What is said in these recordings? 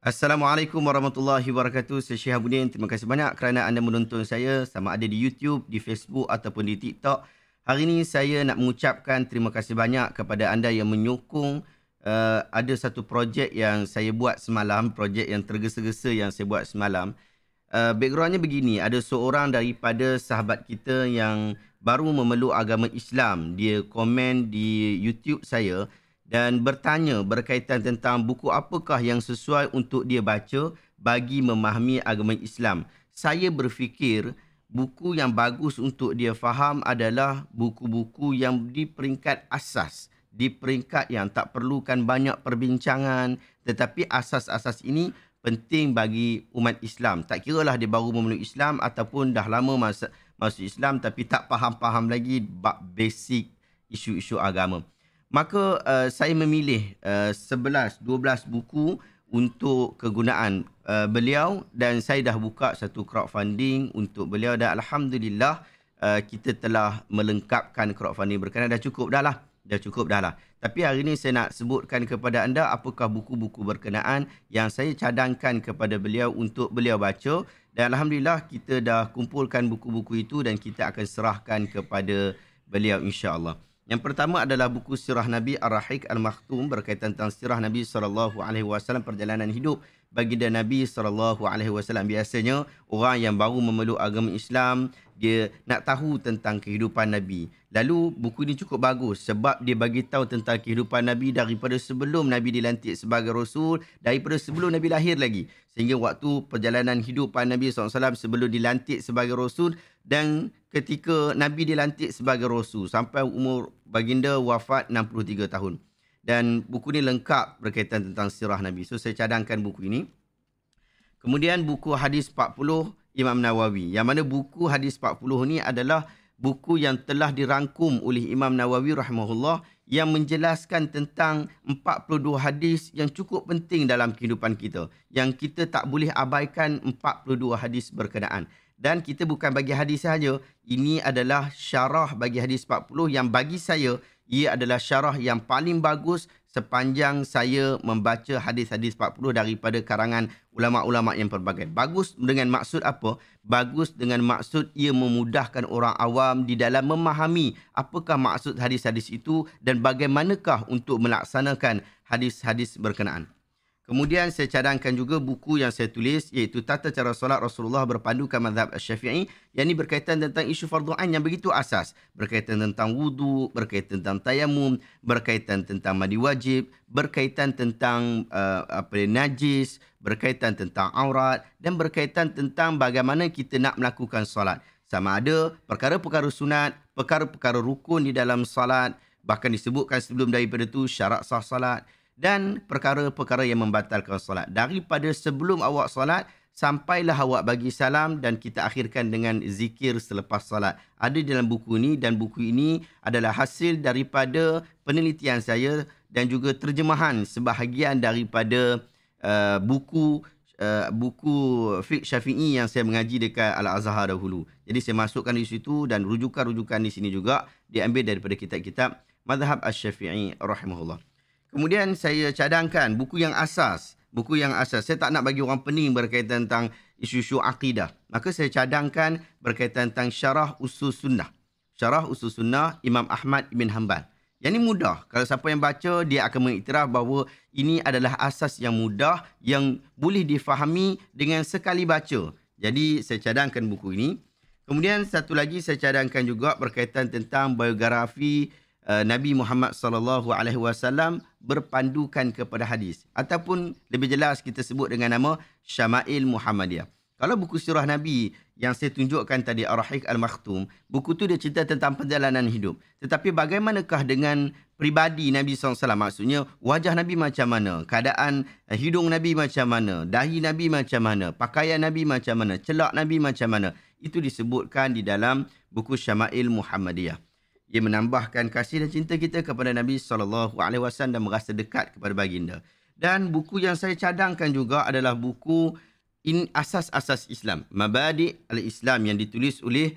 Assalamualaikum warahmatullahi wabarakatuh. Saya Syihabuddin. Terima kasih banyak kerana anda menonton saya sama ada di YouTube, di Facebook ataupun di TikTok. Hari ini saya nak mengucapkan terima kasih banyak kepada anda yang menyokong ada satu projek yang saya buat semalam, projek yang tergesa-gesa yang saya buat semalam. Backgroundnya begini, ada seorang daripada sahabat kita yang baru memeluk agama Islam. Dia komen di YouTube saya dan bertanya berkaitan tentang buku apakah yang sesuai untuk dia baca bagi memahami agama Islam. Saya berfikir buku yang bagus untuk dia faham adalah buku-buku yang di peringkat asas, di peringkat yang tak perlukan banyak perbincangan, tetapi asas-asas ini penting bagi umat Islam. Tak kiralah dia baru memeluk Islam ataupun dah lama masuk Islam tapi tak faham-faham lagi bab basic isu-isu agama. Maka saya memilih 11-12 buku untuk kegunaan beliau dan saya dah buka satu crowdfunding untuk beliau dan Alhamdulillah kita telah melengkapkan crowdfunding berkenaan. Dah cukup dah lah. Tapi hari ini saya nak sebutkan kepada anda apakah buku-buku berkenaan yang saya cadangkan kepada beliau untuk beliau baca dan Alhamdulillah kita dah kumpulkan buku-buku itu dan kita akan serahkan kepada beliau insya-Allah. Yang pertama adalah buku Sirah Nabi Ar-Rahiq Al-Makhtum berkaitan tentang sirah Nabi SAW, perjalanan hidup baginda Nabi SAW. Biasanya orang yang baru memeluk agama Islam, dia nak tahu tentang kehidupan Nabi. Lalu buku ini cukup bagus sebab dia bagi tahu tentang kehidupan Nabi daripada sebelum Nabi dilantik sebagai Rasul, daripada sebelum Nabi lahir lagi. Sehingga waktu perjalanan hidupan Nabi SAW sebelum dilantik sebagai Rasul dan ketika Nabi dilantik sebagai Rasul sampai umur baginda wafat 63 tahun. Dan buku ini lengkap berkaitan tentang sirah Nabi. So saya cadangkan buku ini. Kemudian buku Hadis 40 Imam Nawawi. Yang mana buku Hadis 40 ni adalah buku yang telah dirangkum oleh Imam Nawawi rahimahullah yang menjelaskan tentang 42 hadis yang cukup penting dalam kehidupan kita. Yang kita tak boleh abaikan 42 hadis berkenaan. Dan kita bukan bagi hadis sahaja, ini adalah syarah bagi hadis 40 yang bagi saya, ia adalah syarah yang paling bagus sepanjang saya membaca hadis-hadis 40 daripada karangan ulama-ulama yang pelbagai. Bagus dengan maksud apa? Bagus dengan maksud ia memudahkan orang awam di dalam memahami apakah maksud hadis-hadis itu dan bagaimanakah untuk melaksanakan hadis-hadis berkenaan. Kemudian saya cadangkan juga buku yang saya tulis iaitu Tata Cara Solat Rasulullah Berpandukan Mazhab Syafi'i yang ini berkaitan tentang isu fardu ain yang begitu asas, berkaitan tentang wudu, berkaitan tentang tayamum, berkaitan tentang mandi wajib, berkaitan tentang najis, berkaitan tentang aurat dan berkaitan tentang bagaimana kita nak melakukan solat. Sama ada perkara-perkara sunat, perkara-perkara rukun di dalam solat, bahkan disebutkan sebelum daripada itu syarat sah solat dan perkara-perkara yang membatalkan solat. Daripada sebelum awak solat, sampailah awak bagi salam dan kita akhirkan dengan zikir selepas solat. Ada di dalam buku ini dan buku ini adalah hasil daripada penelitian saya dan juga terjemahan sebahagian daripada buku fiqh Syafi'i yang saya mengaji dekat Al-Azhar dahulu. Jadi saya masukkan di situ dan rujukan-rujukan di sini juga diambil daripada kitab-kitab Mazhab Asy-Syafi'i rahimahullah. Kemudian saya cadangkan buku yang asas. Buku yang asas. Saya tak nak bagi orang pening berkaitan tentang isu-isu akidah. Maka saya cadangkan berkaitan tentang Syarah Usul Sunnah. Syarah Usul Sunnah Imam Ahmad bin Hanbal. Yang ini mudah. Kalau siapa yang baca, dia akan mengiktiraf bahawa ini adalah asas yang mudah yang boleh difahami dengan sekali baca. Jadi saya cadangkan buku ini. Kemudian satu lagi saya cadangkan juga berkaitan tentang biografi Nabi Muhammad SAW berpandukan kepada hadis ataupun lebih jelas kita sebut dengan nama Syama'il Muhammadiyah. Kalau buku sirah Nabi yang saya tunjukkan tadi Ar-Rahiq Al-Makhtum, buku tu dia cerita tentang perjalanan hidup. Tetapi bagaimanakah dengan pribadi Nabi SAW? Maksudnya wajah Nabi macam mana, keadaan hidung Nabi macam mana, dahi Nabi macam mana, pakaian Nabi macam mana, celak Nabi macam mana. Itu disebutkan di dalam buku Syama'il Muhammadiyah. Ia menambahkan kasih dan cinta kita kepada Nabi SAW dan merasa dekat kepada baginda. Dan buku yang saya cadangkan juga adalah buku Asas-Asas Islam, Mabadi' al-Islam yang ditulis oleh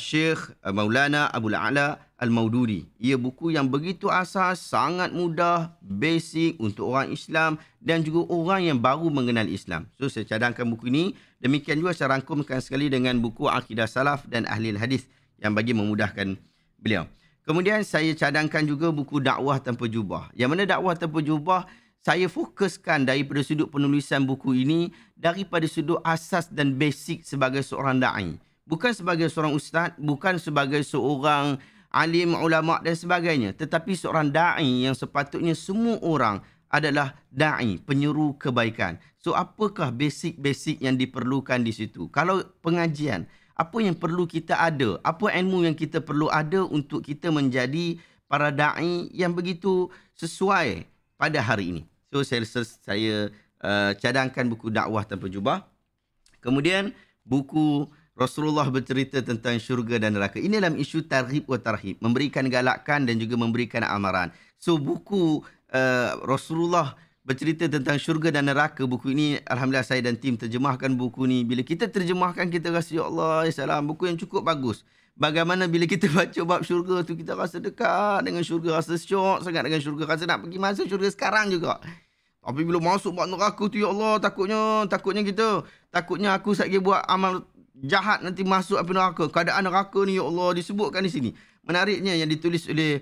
Syekh Maulana Abul A'la Al-Maududi. Ia buku yang begitu asas, sangat mudah, basic untuk orang Islam dan juga orang yang baru mengenal Islam. So saya cadangkan buku ini. Demikian juga saya rangkumkan sekali dengan buku Akidah Salaf dan Ahli Hadis yang bagi memudahkan beliau. Kemudian saya cadangkan juga buku Dakwah Tanpa Jubah. Yang mana Dakwah Tanpa Jubah saya fokuskan daripada sudut penulisan buku ini daripada sudut asas dan basic sebagai seorang da'i. Bukan sebagai seorang ustaz, bukan sebagai seorang alim, ulama dan sebagainya. Tetapi seorang da'i yang sepatutnya semua orang adalah da'i, penyeru kebaikan. So apakah basic-basic yang diperlukan di situ? Kalau pengajian, apa yang perlu kita ada? Apa ilmu yang kita perlu ada untuk kita menjadi para da'i yang begitu sesuai pada hari ini? So saya cadangkan buku Dakwah Tanpa Jubah. Kemudian buku Rasulullah bercerita tentang syurga dan neraka. Ini dalam isu targhib wa tarhib, memberikan galakan dan juga memberikan amaran. So buku Rasulullah bercerita tentang syurga dan neraka, buku ini alhamdulillah saya dan tim terjemahkan buku ni. Bila kita terjemahkan kita rasa ya Allah, ya salam, buku yang cukup bagus. Bagaimana bila kita baca bab syurga tu kita rasa dekat dengan syurga, rasa syok sangat dengan syurga, rasa nak pergi masuk syurga sekarang juga. Tapi bila masuk bab neraka tu ya Allah, takutnya kita, takutnya aku satgi buat amal jahat nanti masuk api neraka. Keadaan neraka ni ya Allah disebutkan di sini. Menariknya yang ditulis oleh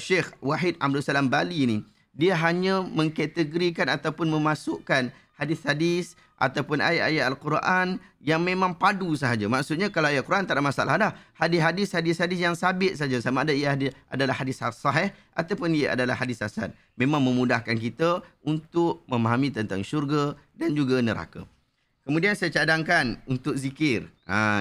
Syekh Wahid Abdul Salam Bali ni, dia hanya mengkategorikan ataupun memasukkan hadis-hadis ataupun ayat-ayat Al-Quran yang memang padu sahaja. Maksudnya kalau ayat Al-Quran tak ada masalah dah. Hadis-hadis yang sabit saja, sama ada ia adalah hadis sahih ataupun ia adalah hadis hasan. Memang memudahkan kita untuk memahami tentang syurga dan juga neraka. Kemudian saya cadangkan untuk zikir.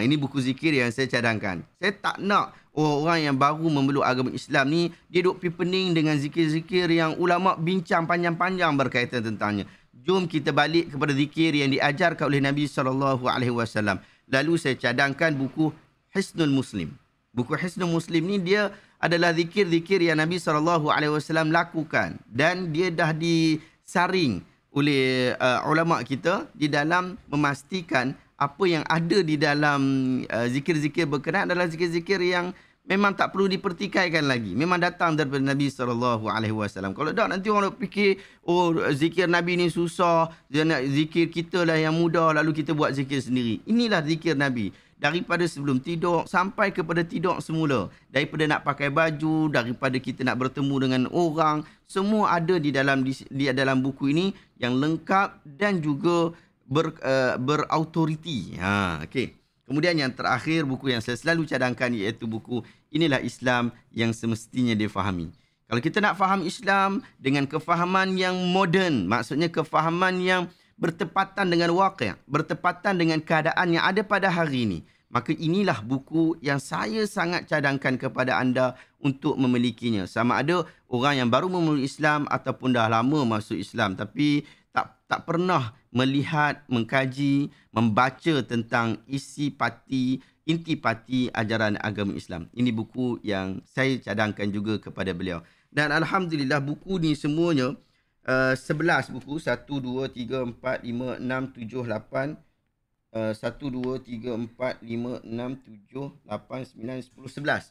Ini buku zikir yang saya cadangkan. Saya tak nak orang yang baru memeluk agama Islam ni, dia duk pergi pening dengan zikir-zikir yang ulama bincang panjang-panjang berkaitan tentangnya. Jom kita balik kepada zikir yang diajarkan oleh Nabi SAW. Lalu saya cadangkan buku Hisnul Muslim. Buku Hisnul Muslim ni dia adalah zikir-zikir yang Nabi SAW lakukan. Dan dia dah disaring oleh ulama kita di dalam memastikan apa yang ada di dalam zikir-zikir berkenaan adalah zikir-zikir yang memang tak perlu dipertikaikan lagi. Memang datang daripada Nabi SAW. Kalau tak nanti orang fikir, oh zikir Nabi ni susah, zikir kita lah yang mudah lalu kita buat zikir sendiri. Inilah zikir Nabi. Daripada sebelum tidur sampai kepada tidur semula. Daripada nak pakai baju, daripada kita nak bertemu dengan orang, semua ada di dalam buku ini yang lengkap dan juga berautoriti. Okey. Kemudian yang terakhir, buku yang saya selalu cadangkan iaitu buku Inilah Islam yang semestinya difahami. Kalau kita nak faham Islam dengan kefahaman yang moden, maksudnya kefahaman yang bertepatan dengan waqi', bertepatan dengan keadaan yang ada pada hari ini, maka inilah buku yang saya sangat cadangkan kepada anda untuk memilikinya. Sama ada orang yang baru memeluk Islam ataupun dah lama masuk Islam tapi tak pernah melihat, mengkaji, membaca tentang intipati ajaran agama Islam. Ini buku yang saya cadangkan juga kepada beliau. Dan alhamdulillah buku ni semuanya 11 buku, 1, 2, 3, 4, 5, 6, 7, 8, 1, 2, 3, 4, 5, 6, 7, 8, 9, 10, 11.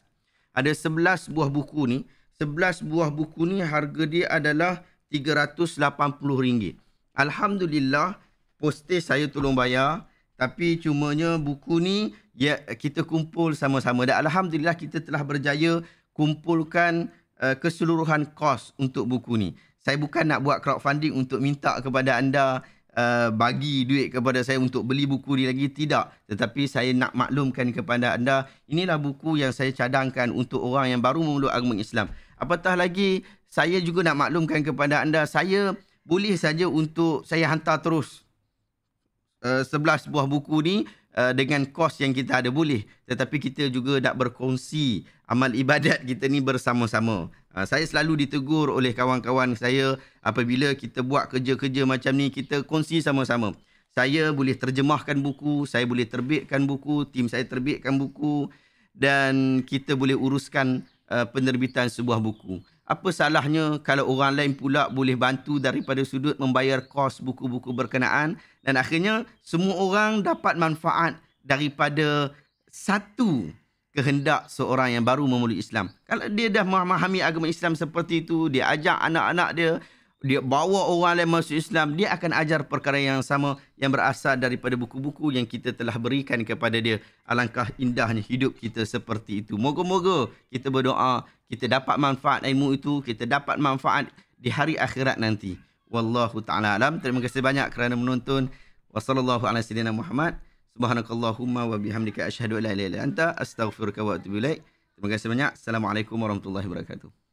Ada 11 buah buku ni. 11 buah buku ni harga dia adalah RM380. Alhamdulillah, postage saya tolong bayar. Tapi cumanya buku ni ya kita kumpul sama-sama. Dan alhamdulillah kita telah berjaya kumpulkan keseluruhan kos untuk buku ni. Saya bukan nak buat crowdfunding untuk minta kepada anda bagi duit kepada saya untuk beli buku ni lagi. Tidak. Tetapi saya nak maklumkan kepada anda, inilah buku yang saya cadangkan untuk orang yang baru memeluk agama Islam. Apatah lagi, saya juga nak maklumkan kepada anda, saya boleh saja untuk saya hantar terus 11 buah buku ni dengan kos yang kita ada, boleh. Tetapi kita juga nak berkongsi amal ibadat kita ni bersama-sama. Saya selalu ditegur oleh kawan-kawan saya apabila kita buat kerja-kerja macam ni, kita kongsi sama-sama. Saya boleh terjemahkan buku, saya boleh terbitkan buku, tim saya terbitkan buku dan kita boleh uruskan penerbitan sebuah buku. Apa salahnya kalau orang lain pula boleh bantu daripada sudut membayar kos buku-buku berkenaan dan akhirnya semua orang dapat manfaat daripada satu kehendak seorang yang baru memeluk Islam. Kalau dia dah memahami agama Islam seperti itu, dia ajak anak-anak dia, dia bawa orang lain masuk Islam, dia akan ajar perkara yang sama yang berasal daripada buku-buku yang kita telah berikan kepada dia. Alangkah indahnya hidup kita seperti itu. Moga-moga kita berdoa, kita dapat manfaat ilmu itu, kita dapat manfaat di hari akhirat nanti. Wallahu ta'ala alam. Terima kasih banyak kerana menonton. Wassallallahu ala sayyidina Muhammad. Subhanakallahumma wa bihamdika asyhadu an la ilaha illa anta astaghfiruka wa atubu ilaik. Terima kasih banyak. Assalamualaikum warahmatullahi wabarakatuh.